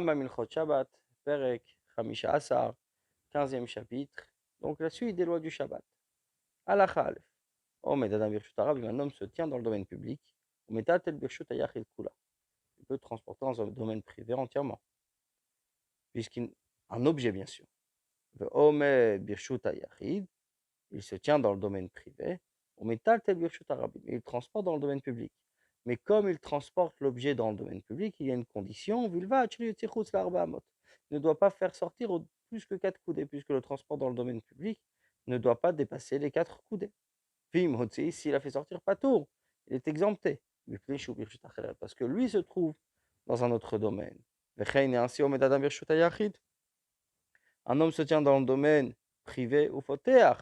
Rambam Ilchot Shabbat, Perek, Chamisha Asar, 15e chapitre. Donc la suite des lois du Shabbat. Halakha Aleph. Omed Adam Birshut Arab, un homme se tient dans le domaine public. Umetatel Birshut Ayachid Kula. Il peut transporter dans un domaine privé entièrement. Un objet, bien sûr. Omed Birshut Ayachid, il se tient dans le domaine privé. Umetatel Birshut Arab, il transporte dans le domaine public. Mais comme il transporte l'objet dans le domaine public, il y a une condition, Vilva, il ne doit pas faire sortir plus que 4 coudées, puisque le transport dans le domaine public ne doit pas dépasser les 4 coudées. S'il a fait sortir Patour, il est exempté. Parce que lui se trouve dans un autre domaine. Un homme se tient dans le domaine privé ou fotéach,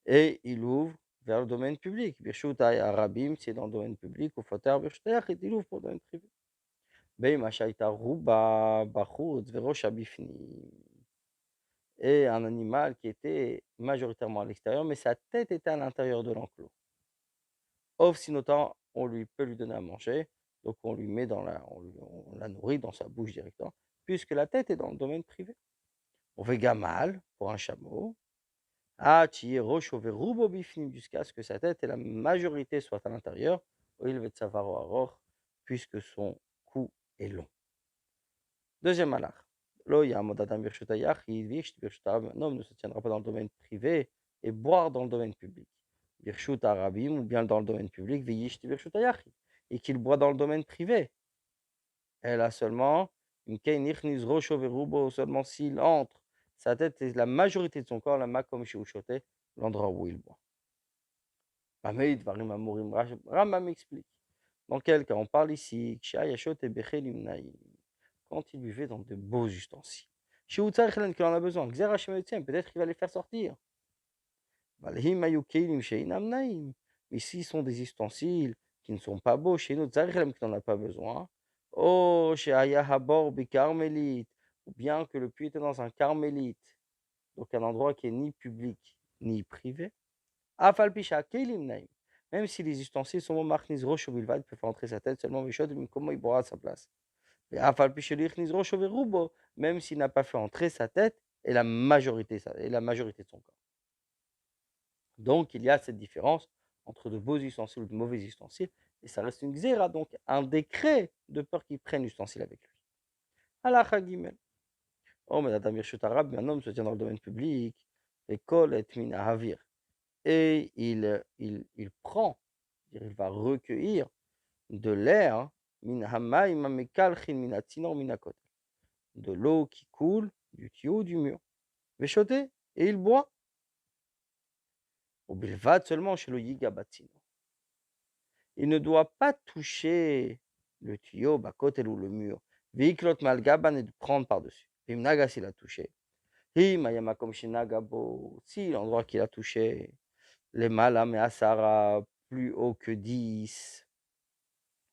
et il ouvre vers le domaine public. Birshutay Arabim, c'est dans le domaine public, ou Foter Birshutay il ouvre pour le domaine privé. Et un animal qui était majoritairement à l'extérieur, mais sa tête était à l'intérieur de l'enclos. Off, si notant, on peut lui donner à manger, donc on lui met on la nourrit dans sa bouche directement, puisque la tête est dans le domaine privé. On fait gamal pour un chameau. Jusqu'à ce que sa tête et la majorité soient à l'intérieur, puisque son cou est long. Deuxième halach. Un homme ne se tiendra pas dans le domaine privé et boire dans le domaine public. Birshut Arabim, ou bien dans le domaine public, et qu'il boit dans le domaine privé. Elle a seulement, seulement s'il entre sa tête et la majorité de son corps, la makom shiushote, l'endroit où il boit. Rambam m'explique. Dans quel cas on parle ici, quand il buvait dans de beaux ustensiles. Qu'il en a besoin, peut-être qu'il va les faire sortir. Mais s'ils sont des ustensiles qui ne sont pas beaux, chez nous, qu'il n'en a pas besoin. Ou bien que le puits était dans un carmélite, donc un endroit qui est ni public ni privé. Même si les ustensiles sont marqués roche ou il peut faire entrer sa tête seulement, mais comment il boira à sa place. Même s'il n'a pas fait entrer sa tête et la majorité de son corps. Donc, il y a cette différence entre de beaux ustensiles ou de mauvais ustensiles, et ça reste une xéra, donc un décret de peur qu'il prenne l'ustensile avec lui. Halakha Gimel. Oh, mais un homme se tient dans le domaine public, et kol et min ahavir. Et il prend, il va recueillir de l'air, min hamayim amekalchin min atzinor min hakotel, de l'eau qui coule du tuyau du mur. Véchoté, et il boit. Au bilvad seulement chez le yigabatino. Il ne doit pas toucher le tuyau, bakotel ou le mur. Viklot malgaban et de prendre par-dessus. Vimnaga s'il a touché. Himayama comme shinagabo, si l'endroit qu'il a touché, les malam et asara, plus haut que 10.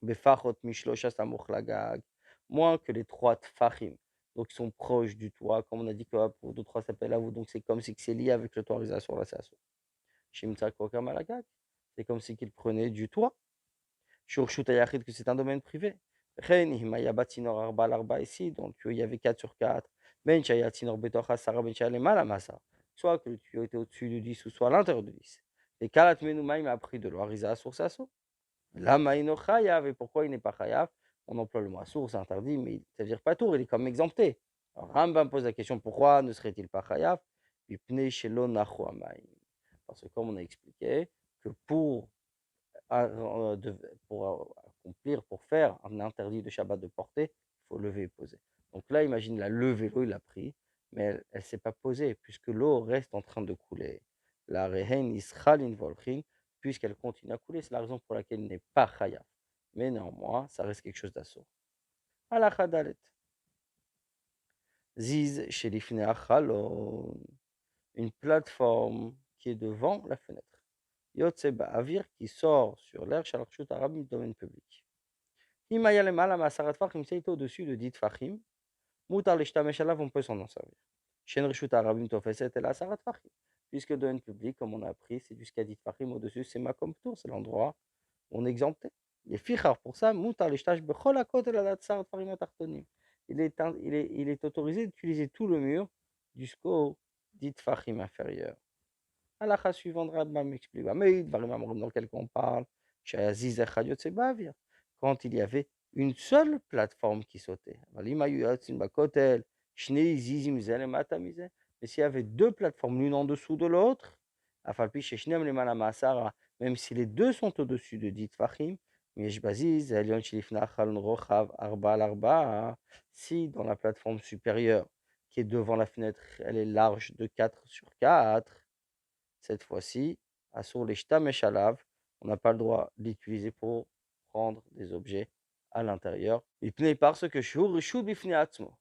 Befachot mishloshas amochlagag, moins que les 3 tfachim. Donc ils sont proches du toit, comme on a dit que pour 2-3 s'appelle à vous, donc c'est comme si c'est lié avec l'autorisation là, c'est Shimtsa Kokamalagag, c'est comme si qu'il prenait du toit. Shurshut Ayachid, que c'est un domaine privé. Chen, Himaya Batinor Arba Larba ici, donc il y avait 4 sur 4. Ben Chayatinor Betocha Sarah Ben Chalemala Massa. Soit que le tuyau était au-dessus de 10 ou soit à l'intérieur de 10. Et Kalat Menumaim a pris de l'Oarisa sur sa source. La Maïno Chayav, et pourquoi il n'est pas Chayav? On emploie le mot source interdit, mais ça veut dire pas tour, il est comme exempté. Alors Rambam pose la question pourquoi ne serait-il pas Chayav? Parce que comme on a expliqué, que pour accomplir, pour faire un interdit de Shabbat de porter, il faut lever et poser. Donc là, imagine la levée, l'eau, il l'a pris, mais elle ne s'est pas posée, puisque l'eau reste en train de couler. La rehen isralin volchin, puisqu'elle continue à couler, c'est la raison pour laquelle il n'est pas chayav. Mais néanmoins, ça reste quelque chose d'assaut. Halakha dalet. Ziz shelifne achalon, une plateforme qui est devant la fenêtre. Yotse Ba'avir qui sort sur l'air Shalachshut Arabim, domaine public. Himaya Lemala Masarat Fachim, c'est au-dessus de 10 Fachim. Mutar Lishtamesh Alav, on peut s'en servir. Shen Rishut Arabim Tofeset El Asarat Fachim. Puisque domaine public, comme on a appris, c'est jusqu'à 10 Fachim au-dessus, c'est Makom Tour, c'est l'endroit où on est exempté. לפיכך פורסם מותר להשתמש בכל הכותל עד 10 הדברים התחתונים. Il est autorisé d'utiliser tout le mur jusqu'au 10 tfachim inférieurs. Halakha suivante, Rambam m'explique. Mais דברים אמורים dans lequel on parle, שהיה זיז אחד יוצא באוויר, quand il y avait une seule plateforme qui sautait. אבל אם היו יוצאים בכותל, שני זיזים זה למטה מזה, mais s'il y avait deux plateformes l'une en dessous de l'autre, אף על פי ששניהם למעלה מ10, même si les deux sont au-dessus de 10 טפחים, יש בזיז, העליון שלפני החלון רוחב 4 על 4, si dans la plateforme supérieure qui est devant la fenêtre, elle est large de 4 sur 4, cette fois-ci, Asur l'ishtamesh alav, on n'a pas le droit d'utiliser pour prendre des objets à l'intérieur. Mipnei parce que shur rishut bifnei atzmo.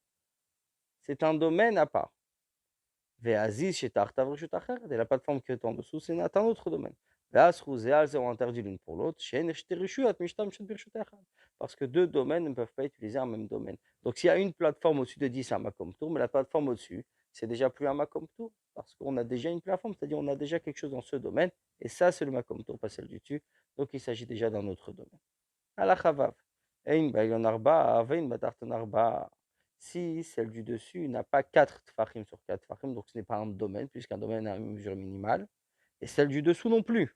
C'est un domaine à part. Ve'aziz shetartav rishut acheret. Et la plateforme qui est en dessous, c'est un autre domaine. Ve'asru ze al ze ont interdit l'une pour l'autre. She'en eshte rishut at mishtameshet birshut echad. Parce que deux domaines ne peuvent pas utiliser un même domaine. Donc s'il y a une plateforme au-dessus de 10, c'est un makom tour, mais la plateforme au-dessus, c'est déjà plus un makom tour. Parce qu'on a déjà une plateforme, c'est-à-dire on a déjà quelque chose dans ce domaine, et ça c'est le makom tour, pas celle du dessus, donc il s'agit déjà d'un autre domaine. Alachavav, ein bailon arba, vein batarton arba. Si celle du dessus n'a pas 4 tfachim sur 4 tfachim, donc ce n'est pas un domaine, puisqu'un domaine a une mesure minimale, et celle du dessous non plus.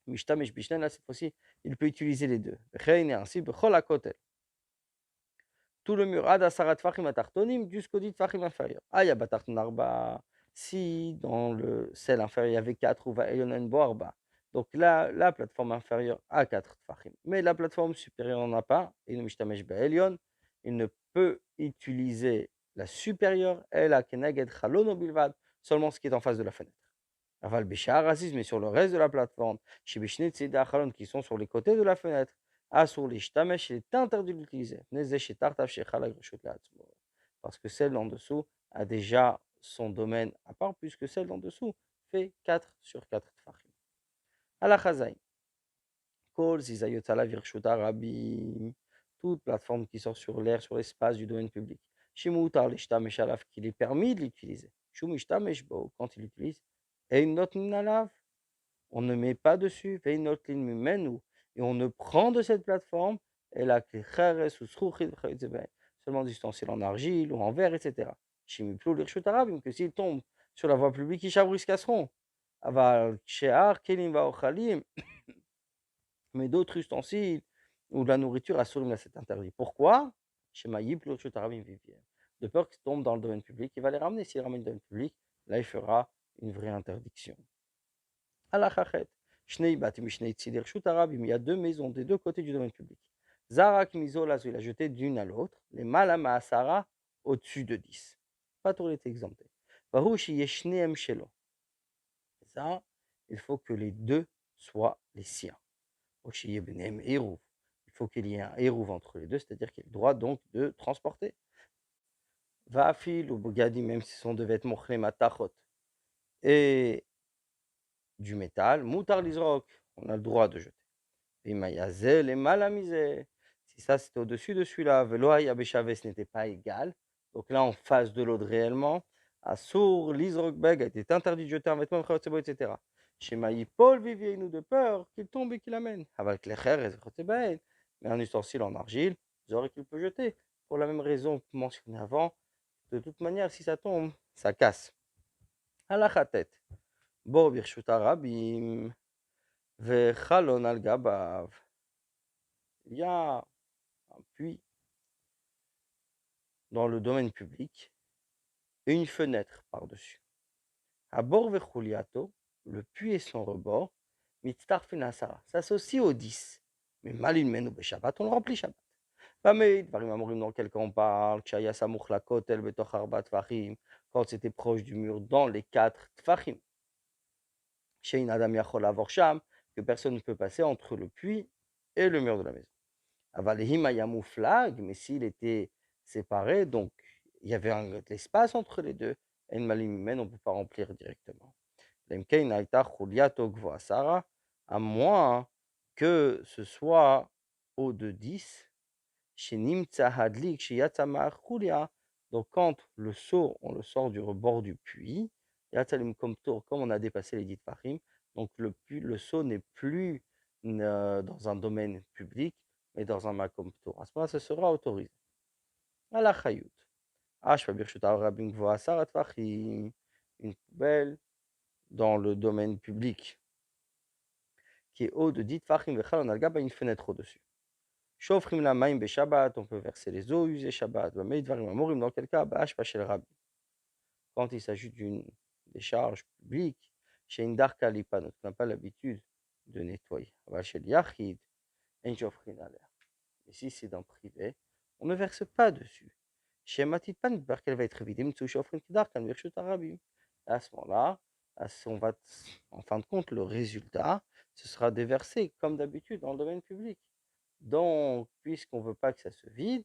Mishtamesh bishnen, là cette fois-ci, il peut utiliser les deux. Vechein et ainsi, bechol hakotel. Tout le mur, ad asarat tfachim atartonim, jusqu'au 10 tfachim inférieur. Aya batarton arba. Si dans le celle inférieure il y avait 4 ou va elionen bo arba. Donc là, la plateforme inférieure a 4 tfachim. Mais la plateforme supérieure n'en a pas. Et le mishtamesh be'elion, il ne peut utiliser la supérieure, elle a keneged chalono bilvad, seulement ce qui est en face de la fenêtre. Aval bishar aziz, mais sur le reste de la plateforme, chez bishne tzida achalon, qui sont sur les côtés de la fenêtre, sur les shtamesh, il est interdit d'utiliser. Parce que celle en dessous a déjà son domaine à part, puisque celle en dessous fait 4 sur 4 tfachim. Alachazaï. Kol zizayot ala virshuta rabim. Toute plateforme qui sort sur l'air, sur l'espace du domaine public. Shimutar l'ishtamesh alav, qu'il est permis de l'utiliser. Shum ishtamesh bo, quand il l'utilise. Einot minalav, on ne met pas dessus. Veinot lin mimenu, et on ne prend de cette plateforme, et la klicheres ou sruchid, seulement des ustensiles en argile ou en verre, etc. Shimiplu l'irshut arabim, que s'il tombe sur la voie publique, ils casseront. Aval she'ar kelim vaochalim, mais d'autres ustensiles ou de la nourriture, assurim là c'est interdit. Pourquoi? Shema yiplu l'irshut arabim vivien. De peur qu'il tombe dans le domaine public, il va les ramener. S'il ramène dans le domaine public, là il fera une vraie interdiction. Alachachet. Shnei batim shnei tzid l'irshut arabim. Il y a deux maisons des deux côtés du domaine public. Zarak mizo lazo, il a jeté d'une à l'autre. Les malama asara au-dessus de 10. Pas tout est exempté. Baruch yeshneem shelo. Ça, il faut que les deux soient les siens. Il faut qu'il y ait un hérouv entre les deux, c'est-à-dire qu'il ait le droit donc de transporter. Va'afil ou bogadi, même si ce sont de vêtements matachot et du métal, mutar lizrok, on a le droit de jeter. Imayazel et malamisé. Si ça c'était au-dessus de celui-là, veloa yabeshavé, ce n'était pas égal. Donc là, en face de l'autre réellement, Assour, l'Isrok Beg a été interdit de jeter un vêtement, etc. Chez Maï, Paul vivier nous de peur qu'il tombe et qu'il amène. Avec les chers, mais un ustensile en argile, vous aurez qu'il peut jeter. Pour la même raison mentionnée avant, de toute manière, si ça tombe, ça casse. Alachatet. Bo birshuta rabim. Vechalon al gabav. Il y a un puits dans le domaine public et une fenêtre par-dessus. Abor vechuliato, le puits et son rebord, mitztarfin asara, s'associe au 10. Mais malin menu beshabbat, on le remplit Shabbat. Vameid, varim amorim dans lequel on parle, kshaya samuch la kotel betoch arba tfachim, quand c'était proche du mur dans les 4 tfachim. Shein adam yachol avor sham, que personne ne peut passer entre le puits et le mur de la maison. Avalehim ayamu flag, mais s'il était séparé, donc il y avait un espace entre les deux, en malim on ne peut pas remplir directement. À moins que ce soit au de 10, chez Nimtsa Hadlik, chez Yatsama Khulia, donc quand le seau, on le sort du rebord du puits, Yatsalim Komtor, comme on a dépassé les 10 Fahim, donc le seau n'est plus dans un domaine public, mais dans un makom ptour. À ce moment-là, ce sera autorisé. À la chayout. Une poubelle dans le domaine public qui est haut de 10 tfachim vechal on a une fenêtre au-dessus. Shofrim la maim be Shabbat, on peut verser les eaux usées Shabbat. Bamei dvarim amorim, dans quel cas, ba'ash pachel rabbi. Quand il s'agit d'une décharge publique, chez une darka lipa, on n'a pas l'habitude de nettoyer. Chez le yachid, en shofrin alair. Mais si c'est dans le privé, on ne verse pas dessus. Chez Matit Pan, qu'elle va être vidée, Mitsu shofrin kidarkan, virshut arabim. À ce moment-là, en fin de compte, le résultat, ce sera déversé, comme d'habitude, dans le domaine public. Donc, puisqu'on ne veut pas que ça se vide,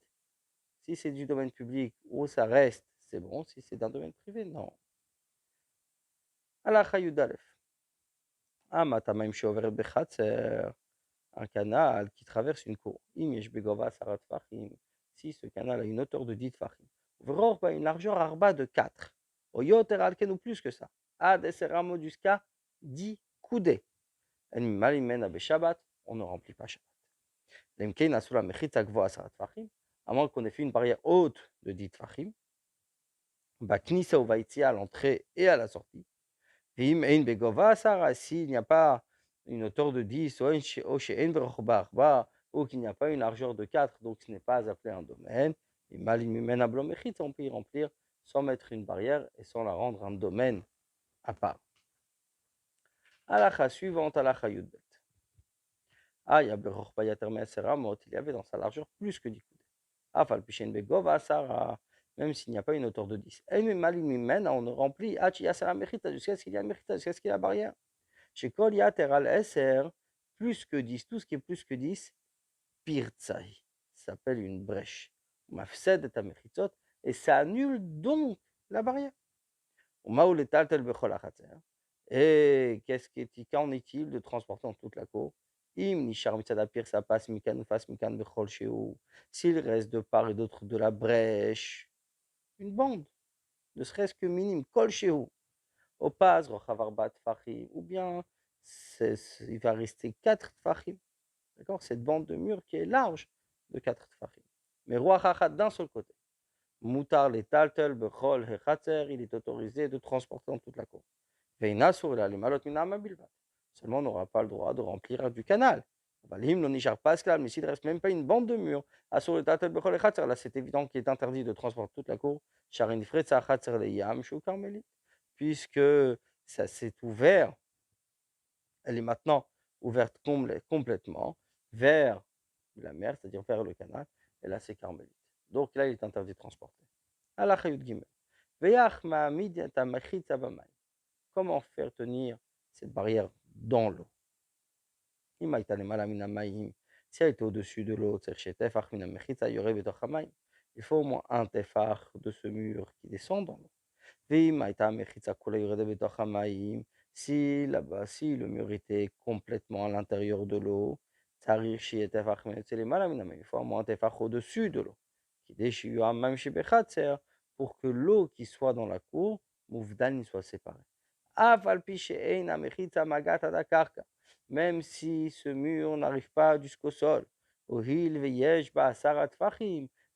si c'est du domaine public où ça reste, c'est bon. Si c'est d'un domaine privé, non. Alacha Yudalef. Matamaim sheoveret bechatzer, un canal qui traverse une cour. Im yesh begova sarat tfachim. Si ce canal a une hauteur de 10 tfachim. Vror une largeur arba de 4. Oyoter alken ou plus que ça. Ad eseramo jusqu'à 10 coudées. En malimena beshabbat, on ne remplit pas Shabbat. Lemkein asula mechitza gvoa sarat tfachim. À moins qu'on ait fait une barrière haute de 10 tfachim. Baknisa ou vaïtia à l'entrée et à la sortie. Vim ein begova sara, s'il n'y a pas une hauteur de 10, ou qu'il n'y a pas une largeur de 4, donc ce n'est pas appelé un domaine. On peut y remplir sans mettre une barrière et sans la rendre un domaine à part. Alacha suivante, alacha yudbet. Il y avait dans sa largeur plus que 10 coudées. Afal pishen begova sara, même s'il n'y a pas une hauteur de 10. On ne remplit jusqu'à ce qu'il y a mechita, jusqu'à ce qu'il y a la barrière. Chez Kol Yater al Eser, plus que 10, tout ce qui est plus que 10, Pirtsai, ça s'appelle une brèche. Mafsed et Amechitzot, et ça annule donc la barrière. Et qu'en est-il de transporter dans toute la cour? Im nishar mitzadapir, ça passe mikan fas mikan bechol sheu. S'il reste de part et d'autre de la brèche, une bande, ne serait-ce que minime, kol sheu. Au pas, rochavarbat fachim, ou bien il va rester 4 tfachim. D'accord? Cette bande de mur qui est large de 4 tfachim. Mais roi chachat d'un seul côté. Moutar les taltel, bechol, hechatzer, il est autorisé de transporter dans toute la cour. Veinasur la malot minama bilvat. Seulement, on n'aura pas le droit de remplir du canal. Valim non nishar pascal, mais s'il ne reste même pas une bande de mur, asur le taltel, bechol, hechatzer, là c'est évident qu'il est interdit de transporter toute la cour. Charin fretza hachatzer le yam, chou karmelit. Puisque ça s'est ouvert, elle est maintenant ouverte complètement vers la mer, c'est-à-dire vers le canal, et là c'est carmélite. Donc là, il est interdit de transporter. Comment faire tenir cette barrière dans l'eau? Si elle est au-dessus de l'eau, il faut au moins un tefach de ce mur qui descend dans l'eau. Si là-bas, si le mur était complètement à l'intérieur de l'eau, il faut au moins un tefach au-dessus de l'eau. Pour que l'eau qui soit dans la cour, mouvdan, soit séparée. Même si ce mur n'arrive pas jusqu'au sol,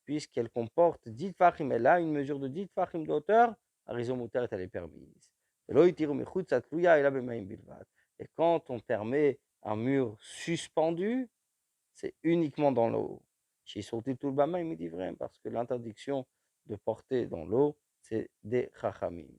puisqu'elle comporte 10 tfachim, elle a une mesure de 10 tfachim d'auteur, la raison moutère elle est permise. Et quand on permet un mur suspendu, c'est uniquement dans l'eau. Chez Sorti tout le il me dit vrai, parce que l'interdiction de porter dans l'eau, c'est des chachamim.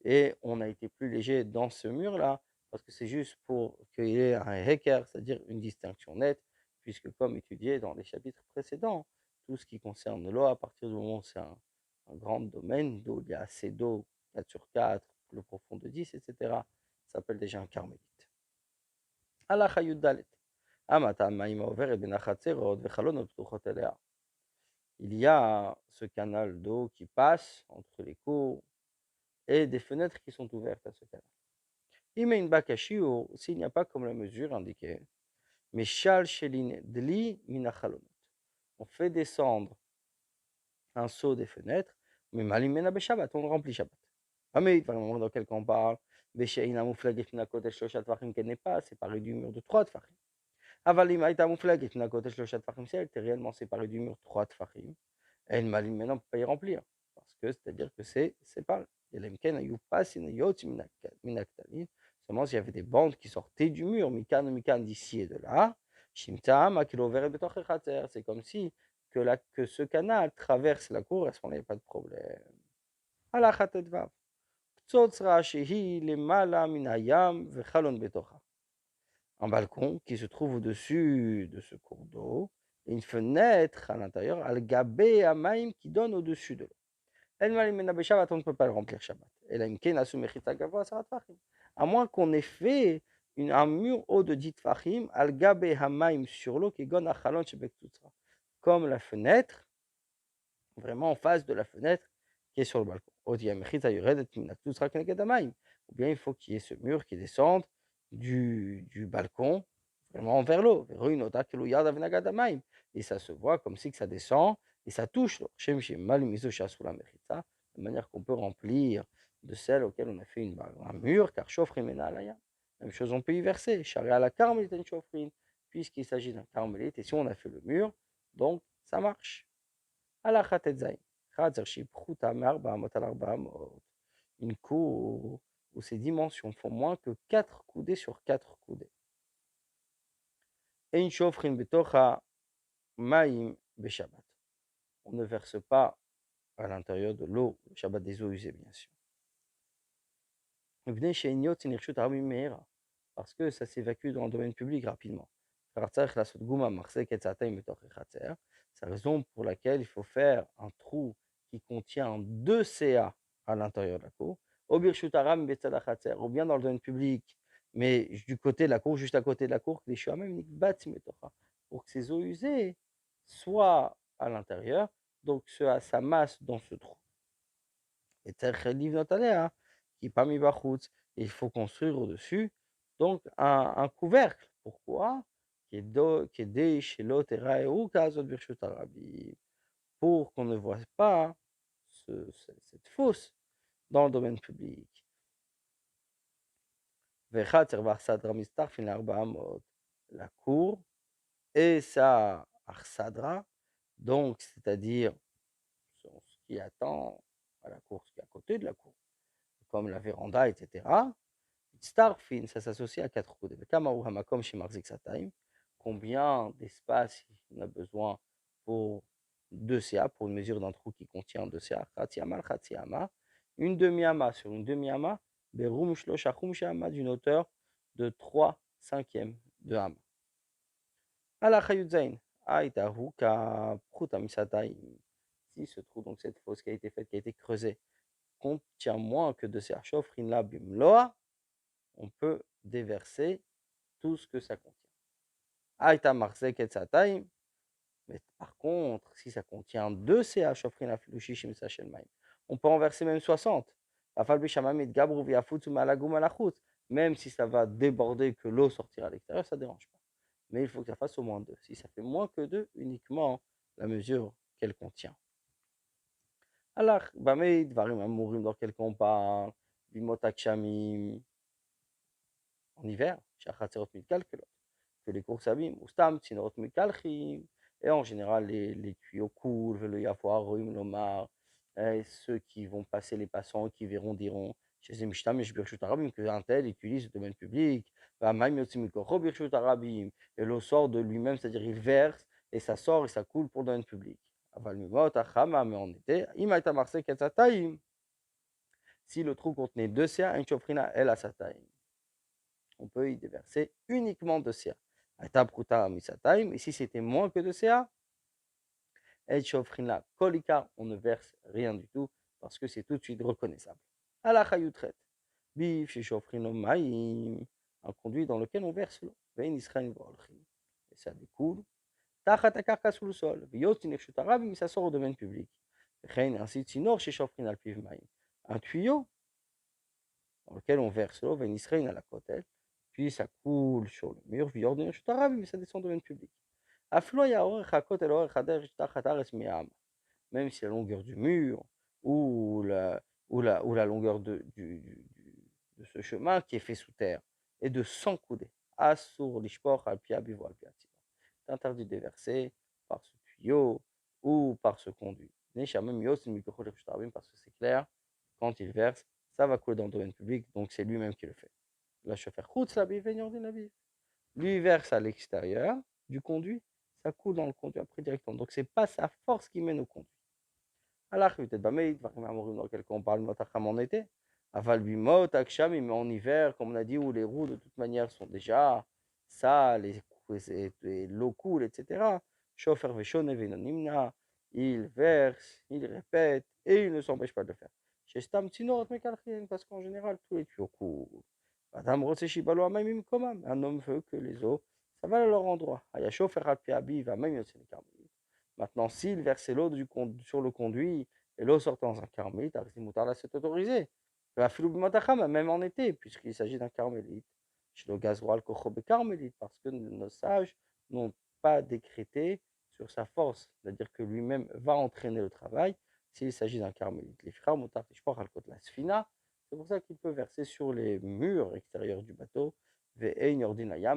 Et on a été plus léger dans ce mur-là, parce que c'est juste pour qu'il y ait un heker, c'est-à-dire une distinction nette, puisque comme étudié dans les chapitres précédents, tout ce qui concerne l'eau, à partir du moment où c'est un grand domaine d'eau, il y a assez d'eau, 4 sur 4, le profond de 10, etc., ça s'appelle déjà un carmélite. Halacha Yuddalet. Il y a ce canal d'eau qui passe entre les cours et des fenêtres qui sont ouvertes à ce canal. S'il n'y a pas comme la mesure indiquée, mais on fait descendre un seau des fenêtres, mais malimena Shabbat, on remplit Shabbat. Dans quel cas on parle? ושאינה מופלגת מן הכותל 3 טפחים, qu'elle n'est pas séparée du mur de 3 טפחים. אבל אם הייתה מופלגת מן הכותל 3 טפחים, si elle était réellement séparée du mur 3 טפחים, elle m'a maintenant peut pas y remplir, parce que c'est-à-dire que c'est séparé. אלא אם כן היו פסים היוצאים מן הכתלים, seulement s'il y avait des bandes qui sortaient du mur, מכאן ומכאן, d'ici et de là, שימצא מה כאילו עוברת בתוך החצר, c'est comme si que ce canal traverse la cour, à ce moment-là, il n'y a pas de problème. הלכה ט"ו, קצוצרה שהיא למעלה מן הים וחלון בתוכה. Un balcon qui se trouve au-dessus de ce cours d'eau et une fenêtre à l'intérieur, al-gabé amaim, qui donne au-dessus de l'eau. Elle m'a dit, Shabbat, on ne peut pas le remplir Shabbat. Et là, à moins qu'on ait fait un mur haut de 10 tfachim, al-gabé amaim, sur l'eau, qui gon achalon shebek tutzra, comme la fenêtre, vraiment en face de la fenêtre qui est sur le balcon. Ou bien il faut qu'il y ait ce mur qui descende du balcon vraiment vers l'eau. Et ça se voit comme si que ça descend et ça touche l'eau. De manière qu'on peut remplir de celle auquel on a fait un mur, car même chose, on peut y verser. Puisqu'il s'agit d'un carmélite, et si on a fait le mur, donc ça marche. Une cour où ses dimensions font moins que 4 coudées sur 4 coudées. Et une shofrin betocha maim beshabbat. On ne verse pas à l'intérieur de l'eau, le Shabbat des eaux usées, bien sûr. Parce que ça s'évacue dans le domaine public rapidement. C'est la raison pour laquelle il faut faire un trou qui contient 2 CA à l'intérieur de la cour, ou bien dans le domaine public, mais du côté de la cour, juste à côté de la cour, pour que ces eaux usées soient à l'intérieur, donc ça masse dans ce trou. Et qui est pas mis il faut construire au-dessus donc un couvercle. Pourquoi? Pour qu'on ne voit pas cette fosse dans le domaine public. La cour et sa arsadra, donc c'est-à-dire ce qui attend à la cour, ce qui est à côté de la cour, comme la véranda, etc. Starfin, ça s'associe à 4 coudées. Combien d'espace on a besoin pour 2 CA, pour une mesure d'un trou qui contient 2 CA, une demi-ama sur une demi-ama, d'une hauteur de 3/5 de ama. Si ce trou, donc cette fosse qui a été faite, qui a été creusée, contient moins que 2 CA, on peut déverser tout ce que ça contient. Mais par contre, si ça contient 2 CA, on peut en verser même 60. Même si ça va déborder, que l'eau sortira à l'extérieur, ça ne dérange pas. Mais il faut que ça fasse au moins 2. Si ça fait moins que 2, uniquement la mesure qu'elle contient. Alors, dans quel cas on parle, en hiver, que les courses abîment, ou stam, et en général les tuyaux coulent, ceux qui vont passer, les passants qui verront diront chez Mishtam et qu'un tel utilise le domaine public, et l'eau sort de lui-même, c'est-à-dire il verse et ça sort et ça coule pour le domaine public. Mais en été, si le trou contenait 2 CA, une chofrina, elle a sa taille. On peut y déverser uniquement 2 CA. Et si c'était moins que 2 CA, on ne verse rien du tout parce que c'est tout de suite reconnaissable. Un conduit dans lequel on verse l'eau. Et ça découle. Sous le sol. Ça sort au domaine public. Un tuyau dans lequel on verse l'eau, à la côte, puis ça coule sur le mur, mais ça descend au domaine public. Même si la longueur du mur ou la longueur de ce chemin qui est fait sous terre est de 100 coudées. Assour lishpoch al pi abivo al pi atzilo. C'est interdit de verser par ce tuyau ou par ce conduit. Neshamem yosim mikocho lechut harabim, parce que c'est clair, quand il verse, ça va couler dans le domaine public, donc c'est lui-même qui le fait. La chauffeur chutz la biv venyordin la biv. Lui verse à l'extérieur du conduit, ça coule dans le conduit après directement. Donc c'est pas sa force qui mène au conduit. Alors, peut-être dans lequel on parle motacham en été. Aval bimot, aksham, mais en hiver, comme on a dit, où les roues de toute manière sont déjà sales et l'eau coule, etc. Chauffeur veshone venonimna, il verse, il répète et il ne s'empêche pas de le faire. Chez Stam Tsinot Mekalchin, parce qu'en général, tous les tuyaux coulent. Madame Rotseshibalo Amamim Komam, un homme veut que les eaux, ça va à leur endroit. Aya chauffeur Alpiabi va même Maintenant, s'il versait l'eau sur le conduit et l'eau sortait dans un carmélite, là c'est autorisé. Même en été, puisqu'il s'agit d'un carmélite. Chez le gazoal carmélite, parce que nos sages n'ont pas décrété sur sa force, c'est-à-dire que lui-même va entraîner le travail s'il s'agit d'un carmélite. Les frères la sfina, c'est pour ça qu'il peut verser sur les murs extérieurs du bateau, et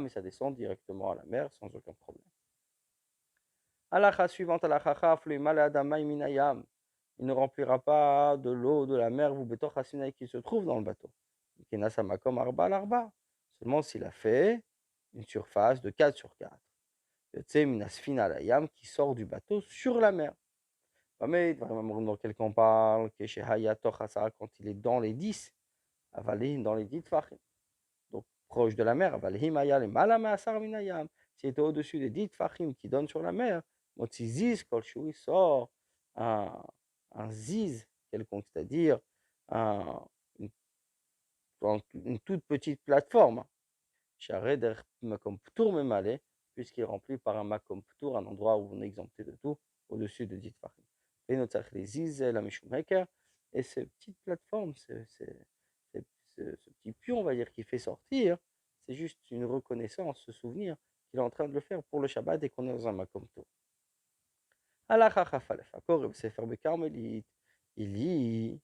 ça descend directement à la mer sans aucun problème. Halakha suivante, halakha minayam. Il ne remplira pas de l'eau de la mer, vous betoch hasinai, qui se trouve dans le bateau. Kenasamakom arba l'arba. Seulement s'il a fait une surface de 4 sur 4. Yotse minasfina layam, qui sort du bateau sur la mer. Mais dans quel qu'on parle, quand il est dans les 10, avalin dans les 10 tfachim. Donc proche de la mer, avalhim ayal et malama asar minayam. S'il était au-dessus des 10 tfachim qui donnent sur la mer, Motsiziz, Kolchou, il sort un ziz quelconque, c'est-à-dire un, une, une toute petite plateforme. Chareder Makom Ptour Memale, puisqu'il est rempli par un Makom Ptour, un endroit où on est exempté de tout, au-dessus de 10 tfachim. Et notre les ziz, la Mishum Heker, et cette petite plateforme, ce petit pion, on va dire, qui fait sortir, c'est juste une reconnaissance, ce souvenir qu'il est en train de le faire pour le Shabbat et qu'on est dans un Makom Ptour. Il lit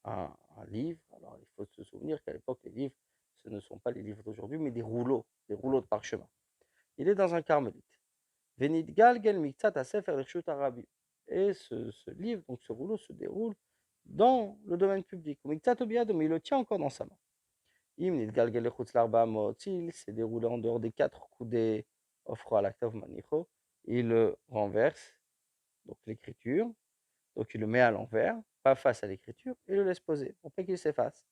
un livre. Alors, il faut se souvenir qu'à l'époque, les livres, ce ne sont pas les livres d'aujourd'hui, mais des rouleaux de parchemin. Il est dans un carmélite. Et ce livre, donc ce rouleau, se déroule dans le domaine public. Mais il le tient encore dans sa main. S'il s'est déroulé en dehors des 4 coudées, il le renverse, donc l'écriture, donc il le met à l'envers, pas face à l'écriture, et le laisse poser, pour pas qu'il s'efface.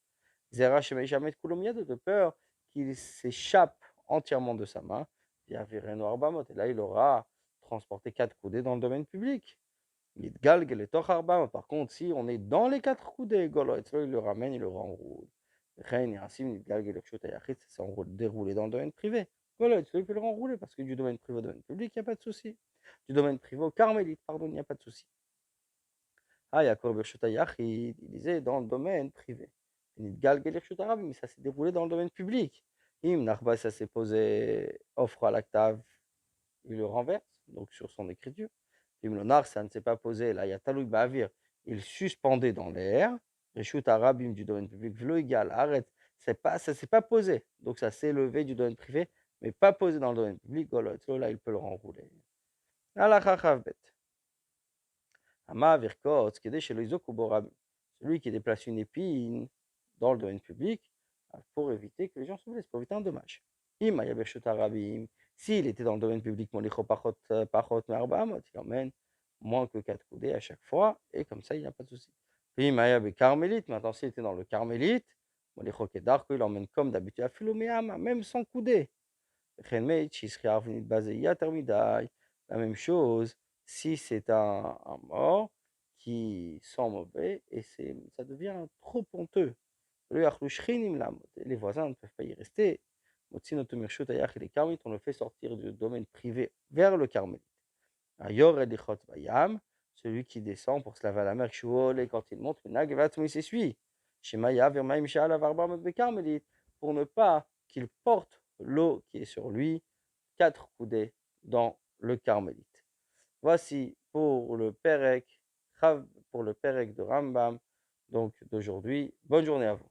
Zera jamais de peur qu'il s'échappe entièrement de sa main, et là il aura transporté 4 coudées dans le domaine public. Par contre, si on est dans les 4 coudées, il le ramène, il le renroule. C'est déroulé dans le domaine privé. Il peut le renrouler, parce que du domaine privé au domaine public, il n'y a pas de souci. Du domaine privé au carmélite, pardon, il n'y a pas de souci. Ah, Yaakov Birshut Yachid, il disait dans le domaine privé. Mais ça s'est déroulé dans le domaine public. Im Nachba, ça s'est posé, offre à l'octave, il le renverse, donc sur son écriture. Im Lonar, ça ne s'est pas posé, là, Yataloui Bavir, il suspendait dans l'air. Reshut Arabim du domaine public, velo égal, arrête, ça s'est pas posé, donc ça s'est levé du domaine privé, mais pas posé dans le domaine public, là, il peut le renrouler. Allah Chachavbet. Celui qui déplace une épine dans le domaine public pour éviter que les gens se blessent, pour éviter un dommage. S'il était dans le domaine public, il emmène moins que 4 coudées à chaque fois, et comme ça, il n'y a pas de souci. Maintenant, s'il était dans le carmélite, il emmène comme d'habitude, même sans coudée. La même chose, si c'est un mort qui sent mauvais et ça devient trop honteux. Les voisins ne peuvent pas y rester. On le fait sortir du domaine privé vers le carmélite. Celui qui descend pour se laver à la mer, quand il monte, il s'essuie. Pour ne pas qu'il porte l'eau qui est sur lui 4 coudées dans le carmélite. Voici pour le Pérec de Rambam, donc d'aujourd'hui. Bonne journée à vous.